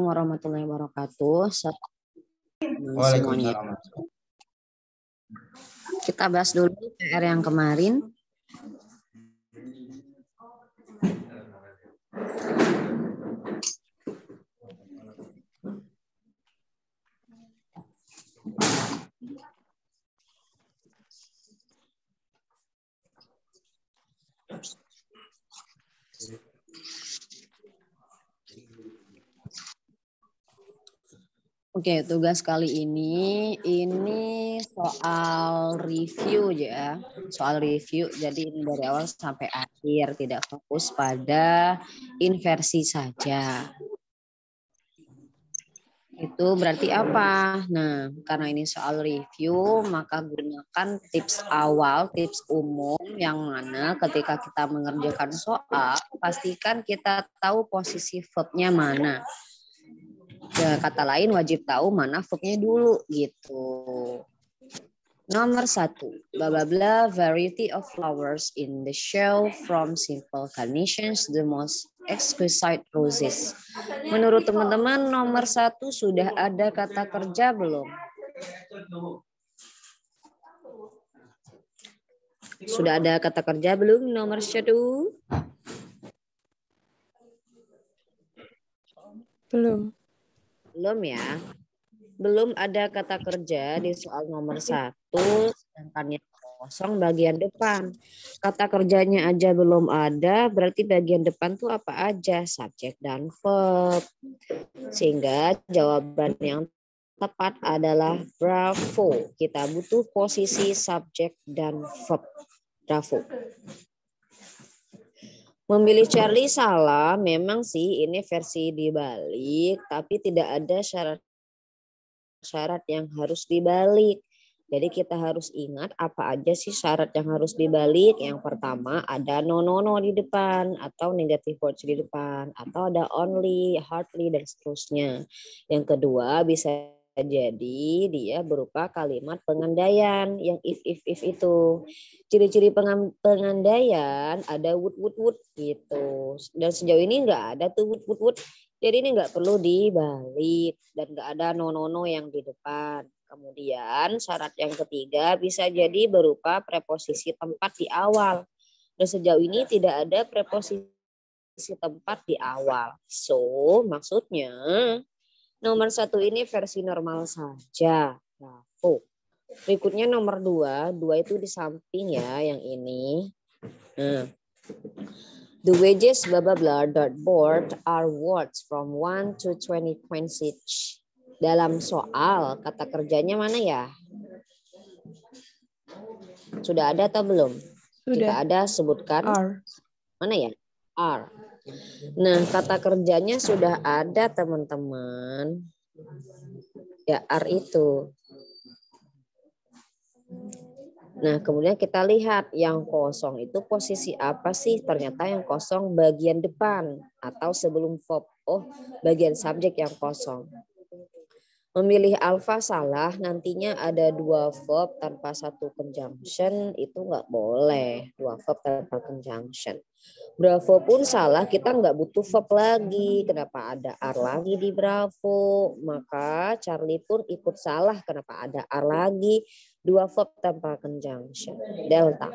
Warahmatullahi wabarakatuh. Semuanya. Waalaikumsalam. Kita bahas dulu PR yang kemarin. Oke, tugas kali ini soal review ya. Soal review, jadi ini dari awal sampai akhir, tidak fokus pada inversi saja. Itu berarti apa? Nah, karena ini soal review, maka gunakan tips awal, tips umum yang mana ketika kita mengerjakan soal, pastikan kita tahu posisi verb-nya mana. Ya, kata lain wajib tahu mana verb-nya dulu gitu. Nomor 1, bla bla bla, variety of flowers in the show from simple carnations the most exquisite roses. Menurut teman-teman nomor 1 sudah ada kata kerja belum? Sudah ada kata kerja belum nomor 1? Belum. Belum ya. Belum ada kata kerja di soal nomor 1, sedangkan yang kosong bagian depan. Kata kerjanya aja belum ada, berarti bagian depan tuh apa aja? Subjek dan verb. Sehingga jawaban yang tepat adalah bravo. Kita butuh posisi subjek dan verb. Bravo. Memilih Charlie salah, memang sih ini versi dibalik, tapi tidak ada syarat yang harus dibalik. Jadi kita harus ingat apa aja sih syarat yang harus dibalik. Yang pertama ada no di depan atau negative words di depan atau ada only, hardly dan seterusnya. Yang kedua bisa jadi dia berupa kalimat pengandaian yang if itu. Ciri-ciri pengandaian ada would gitu. Dan sejauh ini nggak ada tuh would. Jadi ini nggak perlu dibalik dan nggak ada no yang di depan. Kemudian syarat yang ketiga bisa jadi berupa preposisi tempat di awal. Dan sejauh ini tidak ada preposisi tempat di awal. So maksudnya nomor 1 ini versi normal saja. Bravo. Berikutnya nomor 2 itu di samping ya yang ini. Nah. The wages blah blah blah board are words from 1 to 20 points each. Dalam soal kata kerjanya mana ya? Sudah ada atau belum? Sudah. Jika ada sebutkan. R. Mana ya? R. Nah, kata kerjanya sudah ada teman-teman. Ya, R itu. Nah, kemudian kita lihat yang kosong itu posisi apa sih? Ternyata yang kosong bagian depan atau sebelum verb. Oh, bagian subjek yang kosong. Memilih alfa salah, nantinya ada 2 verb tanpa 1 conjunction, itu nggak boleh. 2 verb tanpa conjunction. Bravo pun salah, kita nggak butuh verb lagi. Kenapa ada R lagi di Bravo? Maka Charlie pun ikut salah. Kenapa ada R lagi? 2 verb tanpa conjunction. Delta.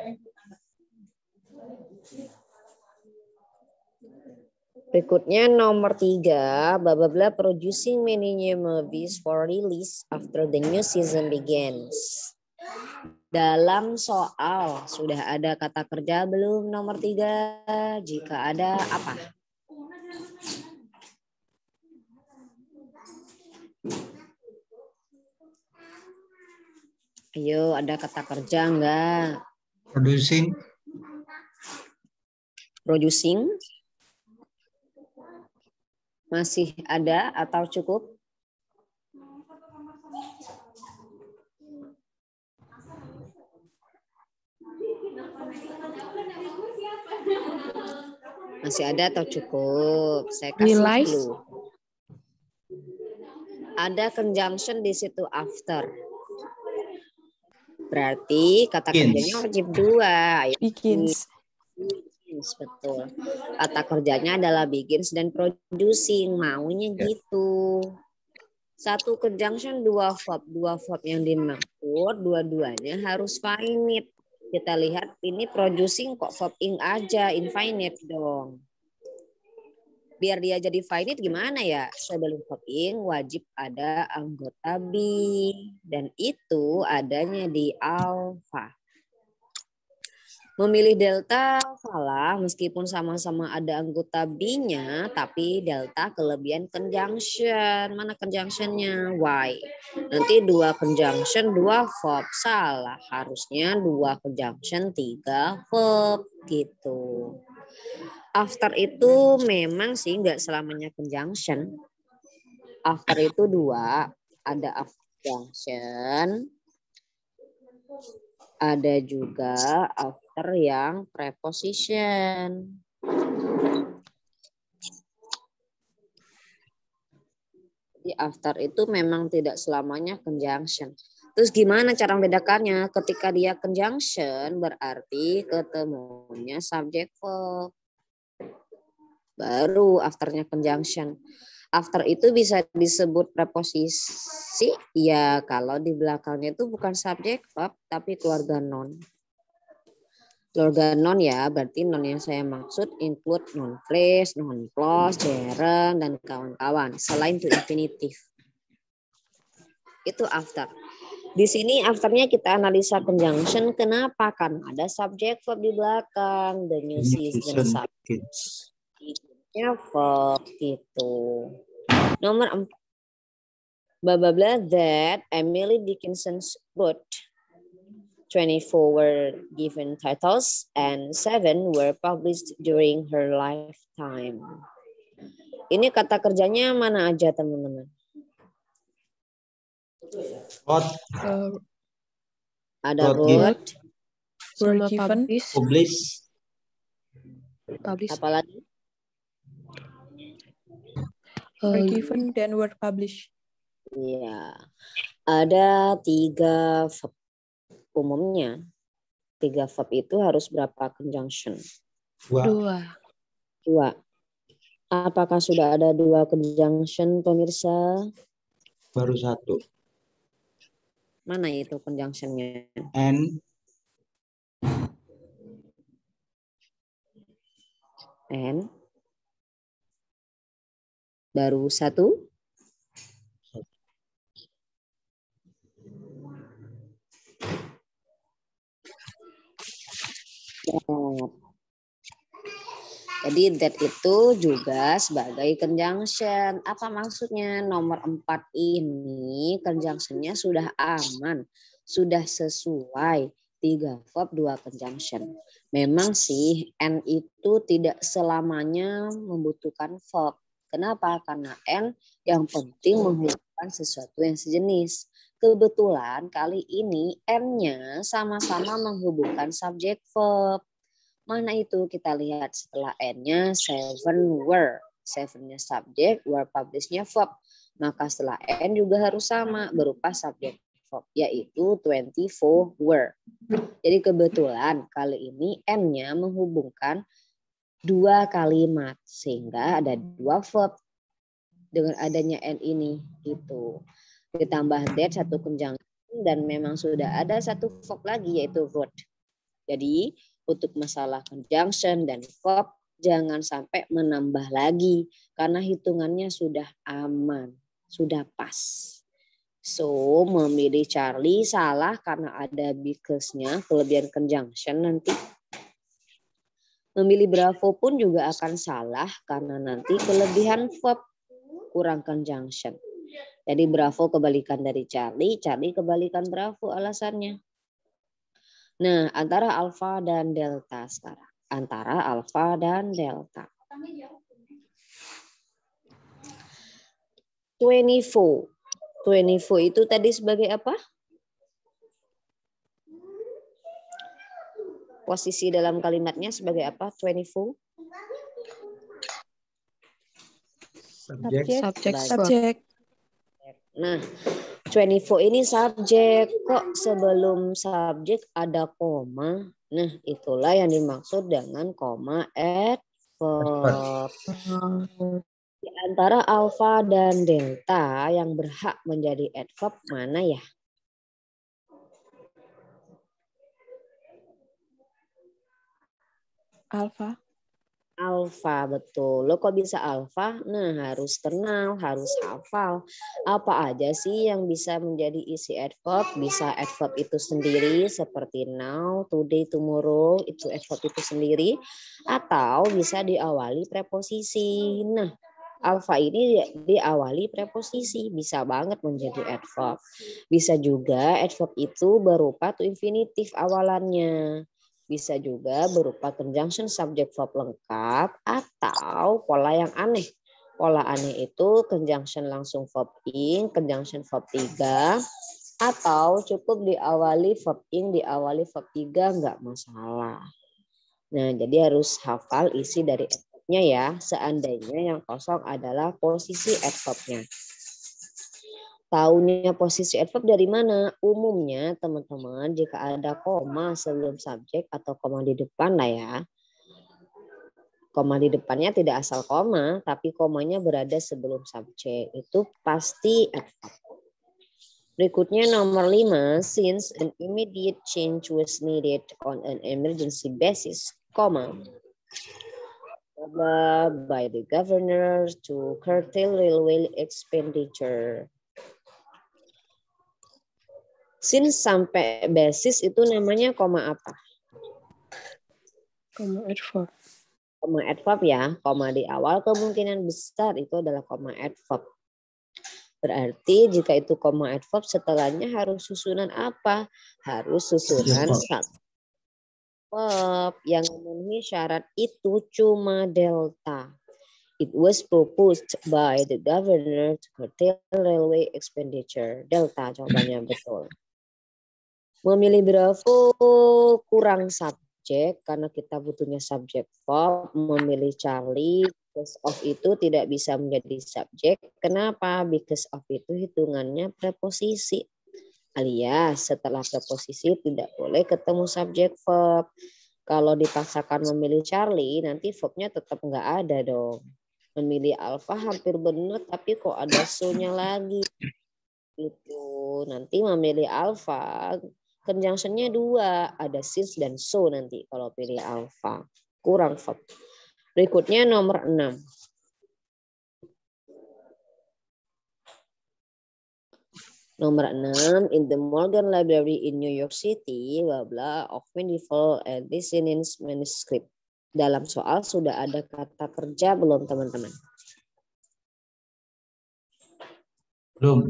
Berikutnya nomor 3, bla bla bla, producing many new movies for release after the new season begins. Dalam soal sudah ada kata kerja belum nomor 3? Jika ada apa? Ayo, ada kata kerja enggak? Producing. Masih ada atau cukup? Masih ada atau cukup? Saya kasih dulu. Ada conjunction di situ after. Berarti kata kerjanya wajib 2. Begins. Begins, betul. Kata kerjanya adalah begins dan producing. Maunya gitu. Satu conjunction, dua verb. Dua verb yang dimaksud, dua-duanya harus finite. Kita lihat ini producing kok verb ing aja, infinite dong. Biar dia jadi finite gimana ya? Sebelum verb ing wajib ada anggota be. Dan itu adanya di alpha. Memilih delta salah meskipun sama-sama ada anggota be-nya, tapi delta kelebihan conjunction. Mana conjunctionnya? Why? Nanti dua conjunction, dua verb. Salah. Harusnya dua conjunction, tiga verb. Gitu. After itu memang sih nggak selamanya conjunction. After itu dua. Ada after conjunction. Ada juga after yang preposition. Jadi after itu memang tidak selamanya conjunction. Terus gimana cara membedakannya? Ketika dia conjunction berarti ketemunya subject verb. Baru afternya conjunction. After itu bisa disebut preposisi ya kalau di belakangnya itu bukan subject verb tapi keluarga noun. Keluarga noun ya berarti noun yang saya maksud include noun phrase, noun clause, gerund dan kawan-kawan selain to infinitive. Itu after. Di sini afternya kita analisa conjunction. Kenapa? Kan ada subject verb di belakang. The new season subject. Verb gitu. Nomor 4. Blah blah blah that Emily Dickinson wrote. 24 were given titles and 7 were published during her lifetime. Ini kata kerjanya mana aja teman-teman? Ada wrote, were given, publish. Apa lagi? Were given dan were published. Iya. Ada 3 verb. Umumnya 3 verb itu harus berapa conjunction? 2. Apakah sudah ada 2 conjunction pemirsa? Baru 1. Mana itu conjunctionnya? And baru 1. Jadi that itu juga sebagai conjunction. Apa maksudnya? Nomor 4 ini conjunctionnya sudah aman. Sudah sesuai. 3 verb, 2 conjunction. Memang sih N itu tidak selamanya membutuhkan verb. Kenapa? Karena N yang penting menghubungkan sesuatu yang sejenis. Kebetulan kali ini N-nya sama-sama menghubungkan subjek verb. Mana itu? Kita lihat setelah N-nya 7 were. 7-nya subjek, were published-nya verb. Maka setelah N juga harus sama berupa subjek verb, yaitu 24 were. Jadi kebetulan kali ini N-nya menghubungkan 2 kalimat sehingga ada 2 verb dengan adanya N ini gitu. Ditambah that 1 conjunction dan memang sudah ada 1 verb lagi yaitu wrote. Jadi untuk masalah conjunction dan verb jangan sampai menambah lagi karena hitungannya sudah aman, sudah pas. So, memilih Charlie salah karena ada because-nya, kelebihan conjunction nanti. Memilih Bravo pun juga akan salah karena nanti kelebihan verb kurang conjunction. Jadi Bravo kebalikan dari Charlie, Charlie kebalikan Bravo alasannya. Nah, antara alfa dan delta sekarang. Antara alfa dan delta. 24. 24 itu tadi sebagai apa? Posisi dalam kalimatnya sebagai apa? 24? Subjek. Nah, 24 ini subjek. Kok sebelum subjek ada koma? Nah, itulah yang dimaksud dengan koma adverb. Di antara alfa dan delta yang berhak menjadi adverb mana ya? Alfa. Alfa, betul. Lo kok bisa alfa? Nah, harus kenal, harus hafal. Apa aja sih yang bisa menjadi isi adverb? Bisa adverb itu sendiri seperti now, today, tomorrow, itu adverb itu sendiri. Atau bisa diawali preposisi. Nah, alfa ini diawali preposisi. Bisa banget menjadi adverb. Bisa juga adverb itu berupa to infinitive awalannya. Bisa juga berupa conjunction subject verb lengkap atau pola yang aneh. Pola aneh itu conjunction langsung verb ing, conjunction verb 3, atau cukup diawali verb ing, diawali verb 3 nggak masalah. Nah, jadi harus hafal isi dari adverbnya ya. Seandainya yang kosong adalah posisi adverbnya. Tahunya posisi adverb dari mana? Umumnya teman-teman jika ada koma sebelum subjek atau koma di depan lah ya. Koma di depannya tidak asal koma, tapi komanya berada sebelum subjek. Itu pasti adverb. Berikutnya nomor 5, since an immediate change was needed on an emergency basis, koma, by the governor to curtail railway expenditure. Since sampai basis itu namanya koma apa? Koma adverb. Koma adverb ya. Koma di awal kemungkinan besar itu adalah koma adverb. Berarti jika itu koma adverb setelahnya harus susunan apa? Harus susunan subverb. Yang memenuhi syarat itu cuma delta. It was proposed by the governor to curtail railway expenditure. Delta jawabannya betul. Memilih Bravo kurang subjek karena kita butuhnya subjek verb. Memilih Charlie, because of itu tidak bisa menjadi subjek. Kenapa? Because of itu hitungannya preposisi. Alias setelah preposisi tidak boleh ketemu subjek verb. Kalau dipaksakan memilih Charlie, nanti verbnya tetap nggak ada dong. Memilih Alpha hampir benar, tapi kok ada so-nya lagi. Itu nanti memilih Alpha. Conjunction-nya 2, ada since dan so nanti kalau pilih alpha. Kurang verb. Berikutnya nomor 6. Nomor 6, in the Morgan Library in New York City, bla bla of medieval and Renaissance manuscript. Dalam soal sudah ada kata kerja belum teman-teman? Belum.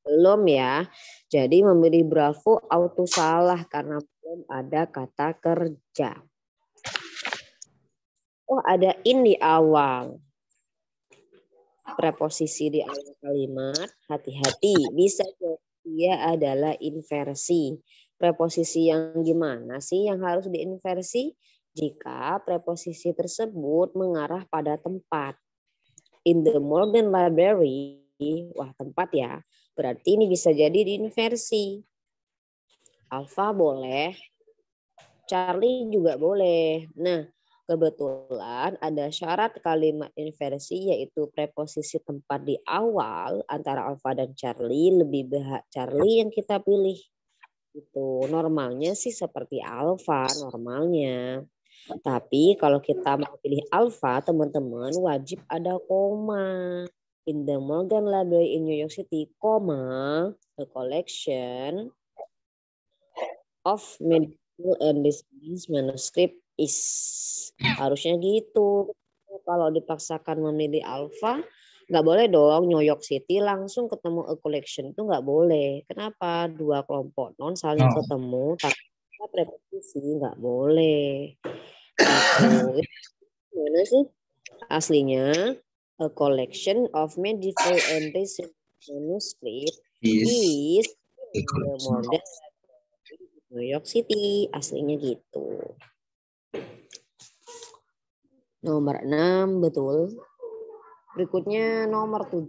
Belum ya. Jadi memilih Bravo auto salah karena belum ada kata kerja. Oh, ada in di awal. Preposisi di awal kalimat, hati-hati. Bisa dia adalah inversi. Preposisi yang gimana sih yang harus diinversi? Jika preposisi tersebut mengarah pada tempat. In the Morgan Library, wah tempat ya. Berarti ini bisa jadi diinversi. Alpha boleh, Charlie juga boleh. Nah, kebetulan ada syarat kalimat inversi yaitu preposisi tempat di awal antara Alpha dan Charlie, lebih berhak Charlie yang kita pilih. Itu normalnya sih seperti Alpha normalnya. Tapi kalau kita mau pilih Alpha, teman-teman wajib ada koma. In the Morgan Library in New York City, koma, a collection of medieval and Renaissance manuscript is. Harusnya gitu. Kalau dipaksakan memilih alpha, nggak boleh dong New York City langsung ketemu a collection itu nggak boleh. Kenapa? Dua kelompok non saling ketemu, tapi preposisi nggak boleh. Itu gimana sih? Aslinya a collection of medieval and Renaissance manuscript is the modern New York City, aslinya gitu. Nomor 6, betul. Berikutnya nomor 7.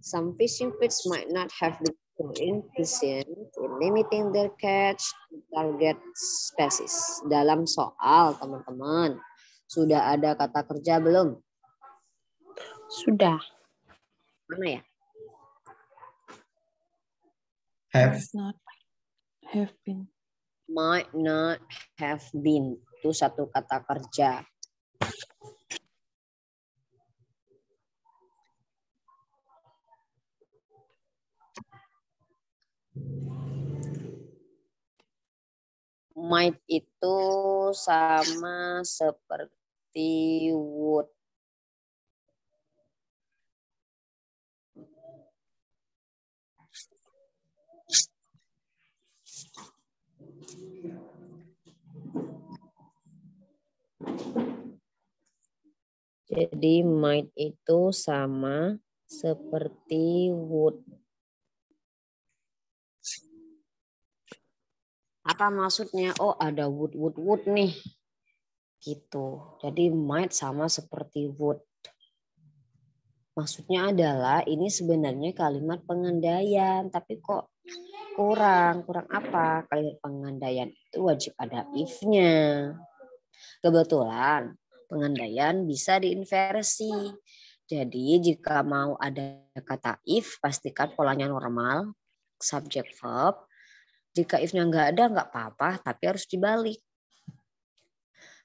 Some fishing pits might not have been Inefficient in limiting their catch target species. Dalam soal, teman-teman, sudah ada kata kerja belum? Sudah. Mana ya? Have. Might not have been. Might not have been. Itu satu kata kerja. Might itu sama seperti would. Jadi might itu sama seperti would. Apa maksudnya? Oh, ada would nih. Gitu. Jadi might sama seperti would. Maksudnya adalah ini sebenarnya kalimat pengandaian, tapi kok kurang apa? Kalimat pengandaian itu wajib ada if-nya. Kebetulan pengandaian bisa diinversi. Jadi jika mau ada kata if, pastikan polanya normal, subject verb. Jika if-nya nggak ada, nggak apa-apa, tapi harus dibalik.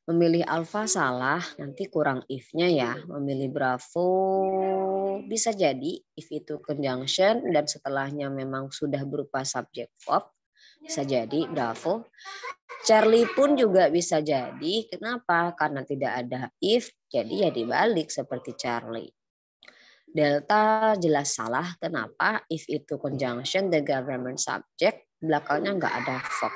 Memilih alfa salah, nanti kurang if-nya ya. Memilih bravo bisa jadi if itu conjunction dan setelahnya memang sudah berupa subject verb. Bisa jadi bravo. Charlie pun juga bisa jadi. Kenapa? Karena tidak ada if, jadi ya dibalik seperti Charlie. Delta jelas salah. Kenapa? If itu conjunction, the government subject, belakangnya nggak ada verb.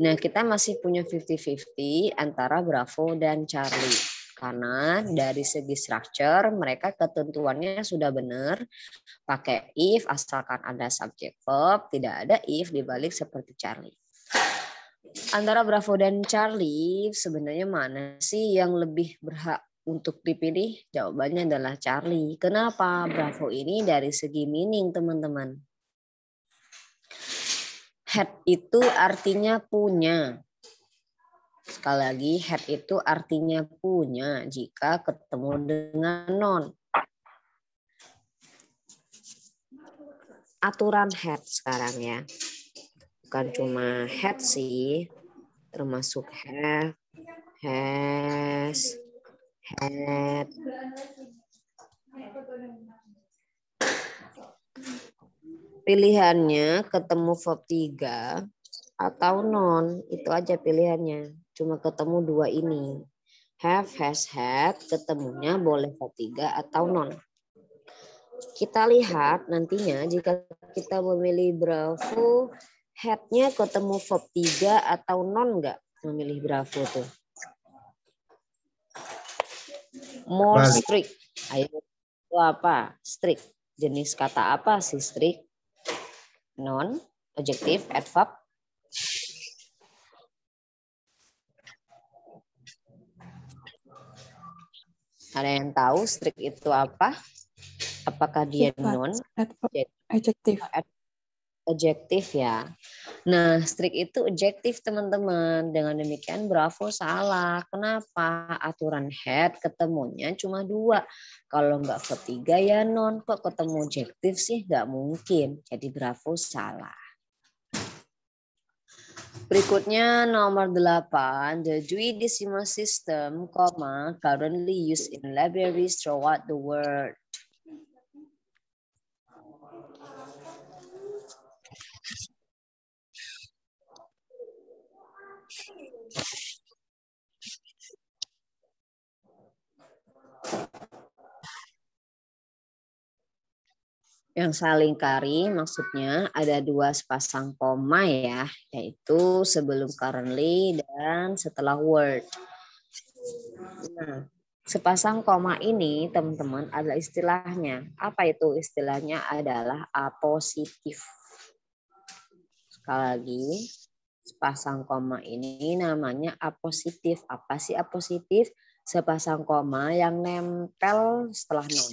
Nah, kita masih punya 50-50 antara Bravo dan Charlie. Karena dari segi structure, mereka ketentuannya sudah benar. Pakai if, asalkan ada subject verb, tidak ada if, dibalik seperti Charlie. Antara Bravo dan Charlie, sebenarnya mana sih yang lebih berhak untuk dipilih? Jawabannya adalah Charlie. Kenapa? Bravo ini dari segi meaning, teman-teman. Had itu artinya punya. Sekali lagi, had itu artinya punya jika ketemu dengan non. Aturan had sekarang ya. Bukan cuma had sih, termasuk have, has, had. Pilihannya ketemu verb 3 atau non, itu aja pilihannya. Cuma ketemu dua ini. Have, has, had, ketemunya boleh verb 3 atau non. Kita lihat nantinya jika kita memilih bravo, had-nya ketemu verb 3 atau non enggak memilih bravo tuh. More Balik. strict. Ayo, itu apa? Strict. Jenis kata apa sih strict? Non, adjective, adverb. Ada yang tahu strict itu apa? Apakah dia non? Adjective. Adjektif ya. Nah, strict itu adjektif teman-teman. Dengan demikian Bravo salah. Kenapa? Aturan had ketemunya cuma 2. Kalau nggak verb 3 ya non. Kok ketemu adjektif sih? Nggak mungkin. Jadi Bravo salah. Berikutnya nomor 8. The Dewey Decimal System, currently used in libraries throughout the world. Yang saling kari maksudnya ada 2 sepasang koma ya, yaitu sebelum currently dan setelah word. Nah, sepasang koma ini teman-teman adalah istilahnya. Apa itu istilahnya? Adalah apositif. Sekali lagi, sepasang koma ini namanya apositif. Apa sih apositif? Sepasang koma yang nempel setelah non.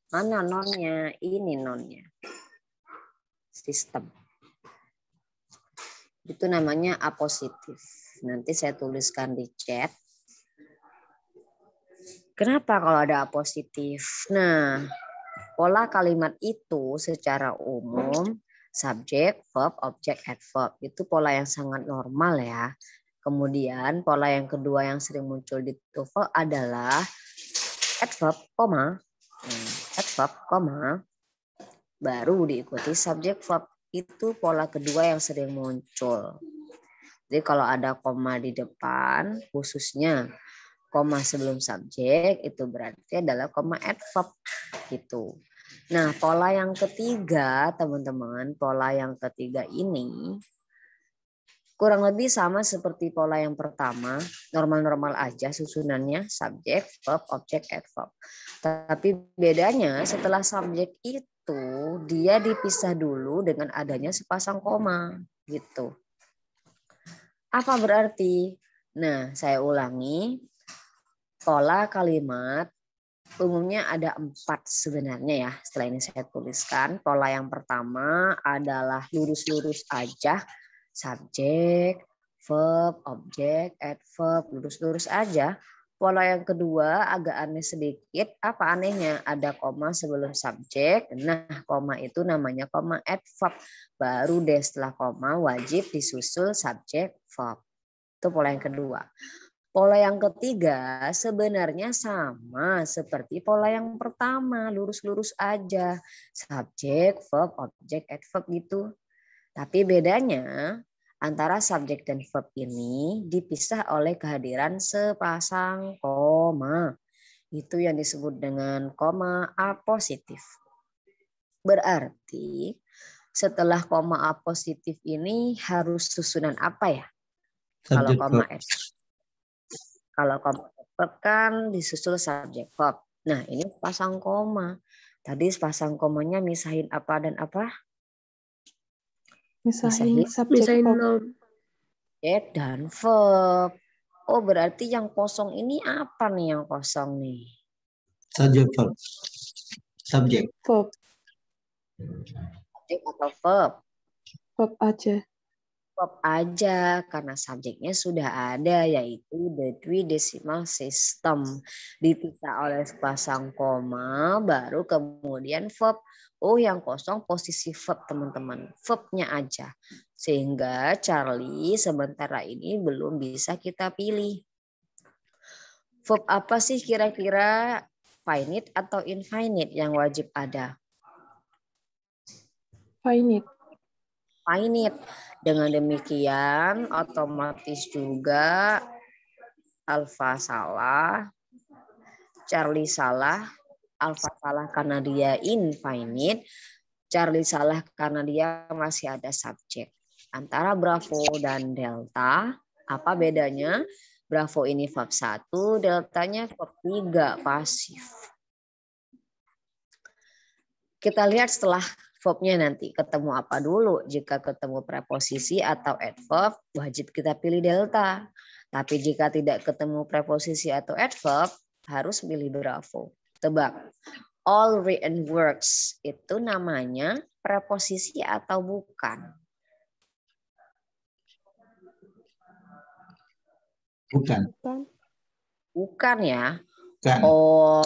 Mana nonnya? Ini nonnya. sistem. Itu namanya apositif. Nanti saya tuliskan di chat. Kenapa kalau ada apositif? Nah, pola kalimat itu secara umum subjek, verb, object, adverb. Itu pola yang sangat normal ya. Kemudian pola yang kedua yang sering muncul di TOEFL adalah adverb, adverb, baru diikuti subjek, verb. Itu pola kedua yang sering muncul. Jadi kalau ada koma di depan, khususnya koma sebelum subjek, itu berarti adalah koma adverb gitu. Nah, pola yang ketiga, teman-teman, pola yang ketiga ini kurang lebih sama seperti pola yang pertama, normal-normal aja susunannya, subjek, verb, objek, adverb. Tapi bedanya setelah subjek itu dia dipisah dulu dengan adanya sepasang koma gitu. Apa berarti? Nah, saya ulangi. Pola kalimat umumnya ada 4 sebenarnya ya. Setelah ini saya tuliskan. Pola yang pertama adalah lurus-lurus aja. Subjek, verb, objek, adverb, lurus-lurus aja. Pola yang kedua agak aneh sedikit. Apa anehnya? Ada koma sebelum subjek. Nah, koma itu namanya koma adverb. Baru deh setelah koma wajib disusul subjek, verb. Itu pola yang kedua. Pola yang ketiga sebenarnya sama seperti pola yang pertama. Lurus-lurus aja. Subjek, verb, objek, adverb gitu. Tapi bedanya antara subjek dan verb ini dipisah oleh kehadiran sepasang koma. Itu yang disebut dengan koma apositif. Berarti setelah koma apositif ini harus susunan apa ya? Kalau koma verb kan disusul subjek verb. Nah, ini pasang koma. Tadi pasang komanya misahin apa dan apa? Misahin subjek verb. Subjek dan verb. Oh, berarti yang kosong ini apa nih yang kosong nih? Subjek verb. Subjek. Verb. Subjek atau verb? Verb aja. Verb aja karena subjeknya sudah ada yaitu the three decimal system. Dipisah oleh sepasang koma baru kemudian verb. Oh, yang kosong posisi verb teman-teman. Verbnya aja. Sehingga Charlie sementara ini belum bisa kita pilih. Verb apa sih kira-kira, finite atau infinite yang wajib ada? Finite. Finite. Dengan demikian otomatis juga Alfa salah, Charlie salah, Alfa salah karena dia infinite, Charlie salah karena dia masih ada subjek. Antara Bravo dan Delta, apa bedanya? Bravo ini verb 1, deltanya verb 3 pasif. Kita lihat setelah verbnya nanti ketemu apa dulu. Jika ketemu preposisi atau adverb, wajib kita pilih delta. Tapi jika tidak ketemu preposisi atau adverb, harus pilih Bravo. Tebak. All written words itu namanya preposisi atau bukan? Bukan. Bukan ya. Bukan. Oh,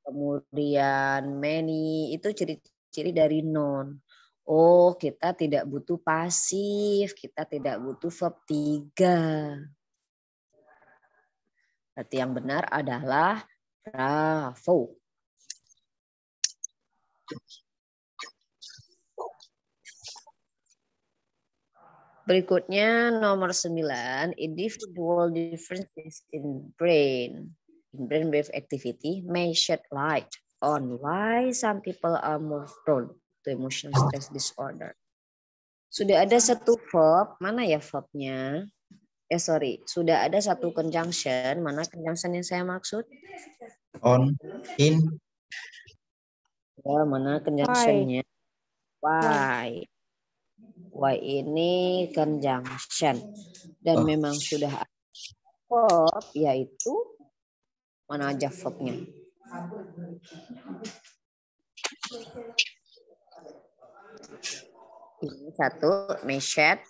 kemudian many itu ciri-ciri dari noun. Oh, kita tidak butuh pasif, kita tidak butuh verb 3. Berarti yang benar adalah Bravo. Berikutnya nomor 9, individual differences in brain wave activity may shed light on why some people are more prone to emotional stress disorder. Sudah ada satu verb, mana ya verbnya? Sudah ada satu conjunction, mana conjunction yang saya maksud? On, in. Ya, mana conjunctionnya? Why? Why ini conjunction. Dan memang sudah ada verb, yaitu mana aja verbnya? Ini satu, meshed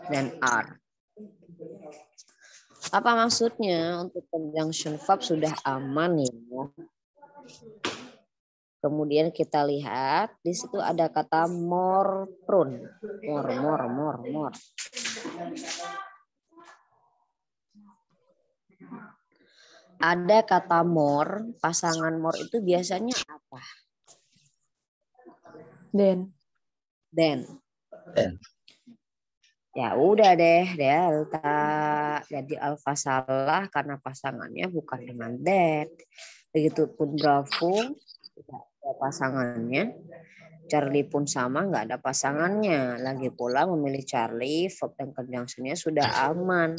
dan are. Apa maksudnya? Untuk conjunction verb sudah aman ya. Kemudian kita lihat di situ ada kata more prone. More. Ada kata more, pasangan more itu biasanya apa? Then. Ya udah deh, delta. Jadi alfa salah karena pasangannya bukan dengan that. Begitupun Bravo, tidak ada pasangannya. Charlie pun sama, nggak ada pasangannya. Lagi pula memilih Charlie, verb dan conjunction-nya sudah aman.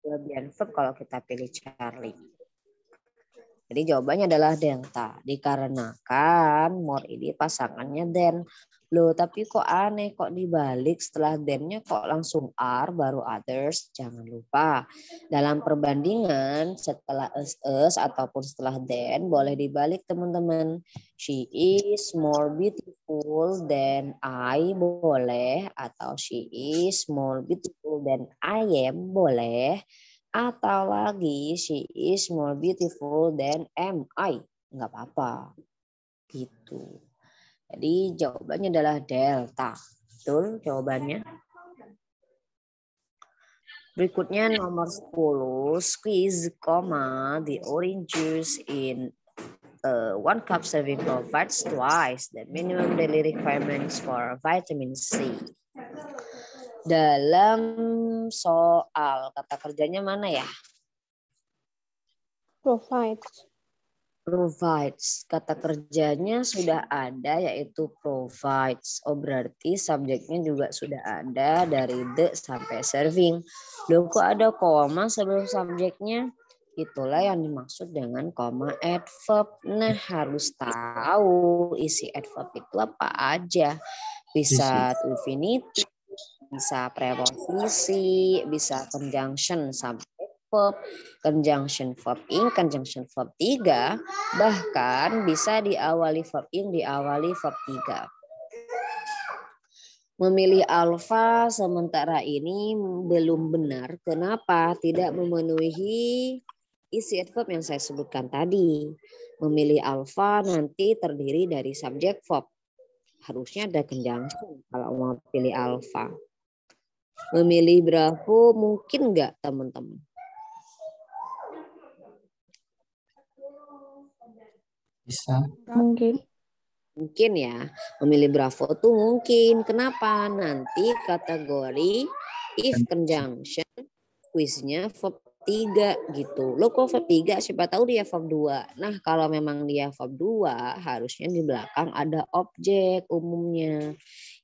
Kelebihan verb kalau kita pilih Charlie. Jadi jawabannya adalah delta. Dikarenakan more ini pasangannya then. Loh, tapi kok aneh, kok dibalik setelah then-nya kok langsung are baru others. Jangan lupa, dalam perbandingan setelah us ataupun setelah then boleh dibalik teman-teman. She is more beautiful than I boleh, atau she is more beautiful than I am boleh. Atau lagi, she is more beautiful than am I. Nggak apa-apa. Gitu. Jadi jawabannya adalah delta. Betul jawabannya. Berikutnya nomor 10. Squeeze, the orange juice in 1 cup serving provides twice the minimum daily requirements for vitamin C. Dalam soal kata kerjanya mana ya? Provides. Kata kerjanya sudah ada yaitu provides. Oh berarti subjeknya juga sudah ada dari the sampai serving. Loh kok ada koma sebelum subjeknya? Itulah yang dimaksud dengan koma adverb. Nah harus tahu isi adverb itu apa aja. Bisa to infinitive, bisa preposisi, bisa conjunction subject verb, conjunction verb ing, conjunction verb 3, bahkan bisa diawali verb ing, diawali verb 3. Memilih alfa sementara ini belum benar. Kenapa? Tidak memenuhi isi adverb yang saya sebutkan tadi. Memilih alfa nanti terdiri dari subjek verb. Harusnya ada conjunction kalau mau pilih alfa. Memilih Bravo mungkin nggak teman-teman? Bisa. Mungkin ya. Memilih Bravo tuh mungkin. Kenapa? Nanti kategori if conjunction quiznya verb 3 gitu. Lo kok verb 3? Siapa tahu dia verb 2. Nah kalau memang dia verb 2 harusnya di belakang ada objek umumnya.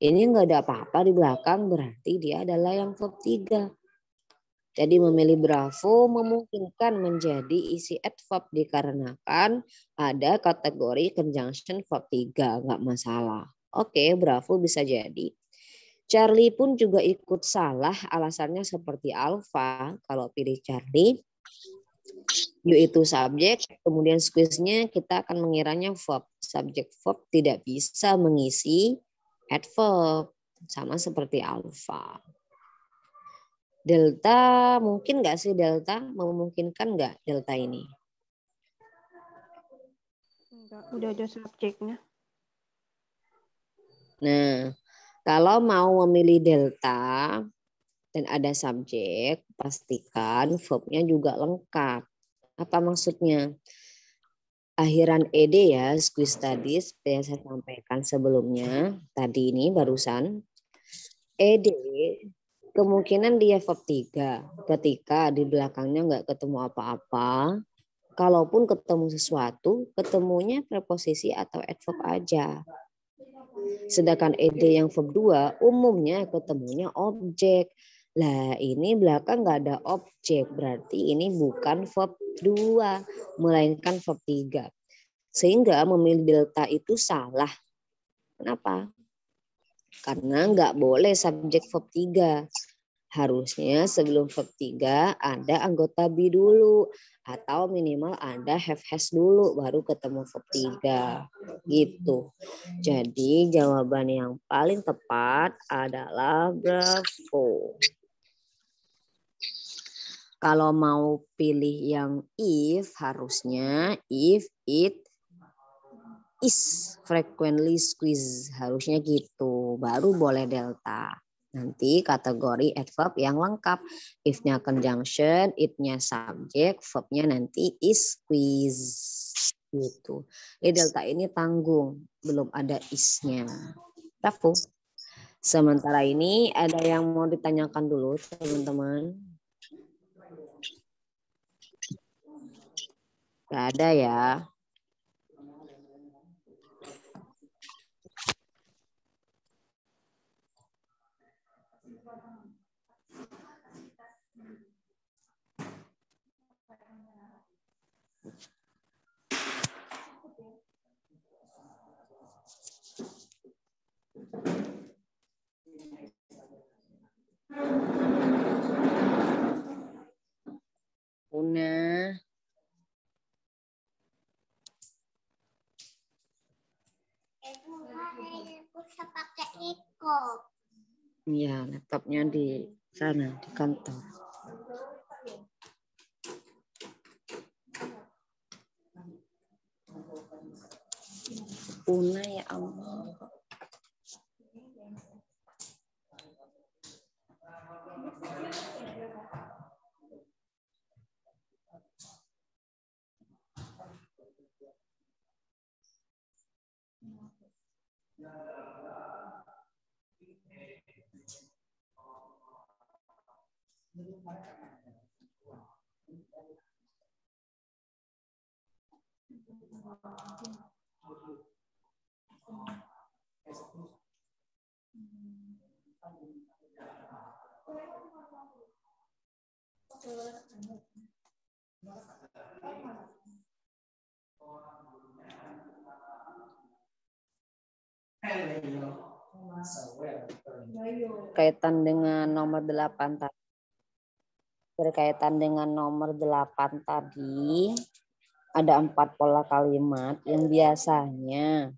Ini nggak ada apa-apa di belakang berarti dia adalah yang verb 3. Jadi memilih Bravo memungkinkan menjadi isi adverb dikarenakan ada kategori conjunction verb 3, nggak masalah. Oke, Bravo bisa jadi. Charlie pun juga ikut salah, alasannya seperti alpha. Kalau pilih Charlie, you itu subjek, kemudian squeeze-nya kita akan mengiranya verb. Subjek verb tidak bisa mengisi adverb, sama seperti alpha. Delta, mungkin nggak sih delta? Memungkinkan nggak delta ini? Enggak, udah ada subjeknya. Nah, kalau mau memilih delta dan ada subjek, pastikan verbnya juga lengkap. Apa maksudnya? Akhiran ed ya, squeeze tadi seperti yang saya sampaikan sebelumnya, tadi ini barusan. Ed kemungkinan dia verb 3 ketika di belakangnya nggak ketemu apa-apa. Kalaupun ketemu sesuatu, ketemunya preposisi atau adverb aja. Sedangkan ed yang verb 2 umumnya ketemunya objek. Lah ini belakang nggak ada objek, berarti ini bukan verb 2, melainkan verb 3. Sehingga memilih delta itu salah. Kenapa? Karena nggak boleh subjek verb 3. Harusnya sebelum verb 3 ada anggota be dulu. Atau minimal ada have has dulu baru ketemu verb 3. Gitu. Jadi jawaban yang paling tepat adalah bravo. Kalau mau pilih yang if, harusnya if it is frequently squeezed. Harusnya gitu. Baru boleh delta. Nanti kategori adverb yang lengkap. If-nya conjunction, it-nya subject, verb-nya nanti is squeezed. Gitu. Delta ini tanggung. Belum ada is-nya. Bravo. Sementara ini ada yang mau ditanyakan dulu teman-teman. Gak ada ya. Una. Bisa pakai Iko. Iya, laptopnya di sana, di kantor. Una ya Allah. Kaitan dengan nomor 8 tadi. Berkaitan dengan nomor 8 tadi, ada 4 pola kalimat yang biasanya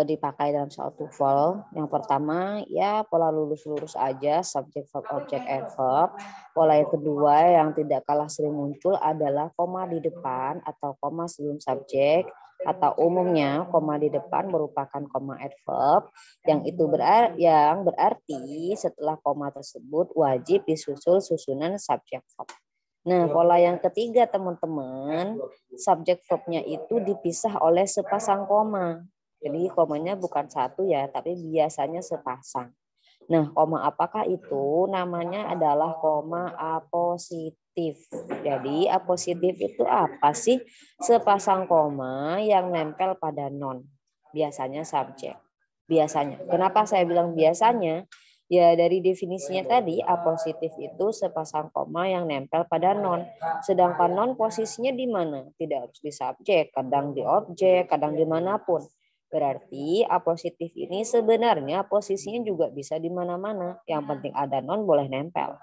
dipakai dalam soal TOEFL. Yang pertama ya pola lurus-lurus aja, subject, verb, object, adverb. Pola yang kedua yang tidak kalah sering muncul adalah koma di depan atau koma sebelum subjek, atau umumnya koma di depan merupakan koma adverb yang berarti setelah koma tersebut wajib disusul susunan subject verb. Nah, pola yang ketiga teman-teman, subject verbnya itu dipisah oleh sepasang koma. Jadi komanya bukan satu ya, tapi biasanya sepasang. Nah, koma apakah itu? Namanya adalah koma apositif. Jadi apositif itu apa sih? Sepasang koma yang nempel pada non. Biasanya subjek. Biasanya. Kenapa saya bilang biasanya? Ya dari definisinya tadi, apositif itu sepasang koma yang nempel pada non. Sedangkan non posisinya di mana? Tidak harus di subjek, kadang di objek, kadang dimanapun. Berarti apositif ini sebenarnya posisinya juga bisa di mana-mana. Yang penting ada non boleh nempel.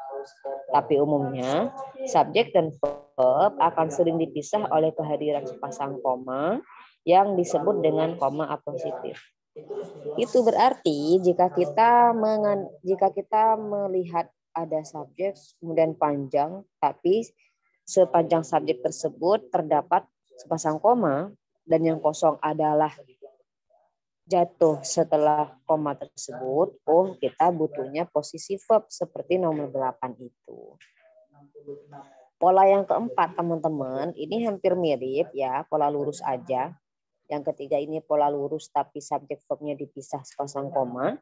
Tapi umumnya subjek dan verb akan sering dipisah oleh kehadiran sepasang koma yang disebut dengan koma apositif. Itu berarti jika kita melihat ada subjek kemudian panjang, tapi sepanjang subjek tersebut terdapat sepasang koma dan yang kosong adalah jatuh setelah koma tersebut, kita butuhnya posisi verb seperti nomor 8 itu. Pola yang keempat teman-teman, ini hampir mirip ya, pola lurus aja. Yang ketiga ini pola lurus tapi subjek verbnya dipisah sepasang koma.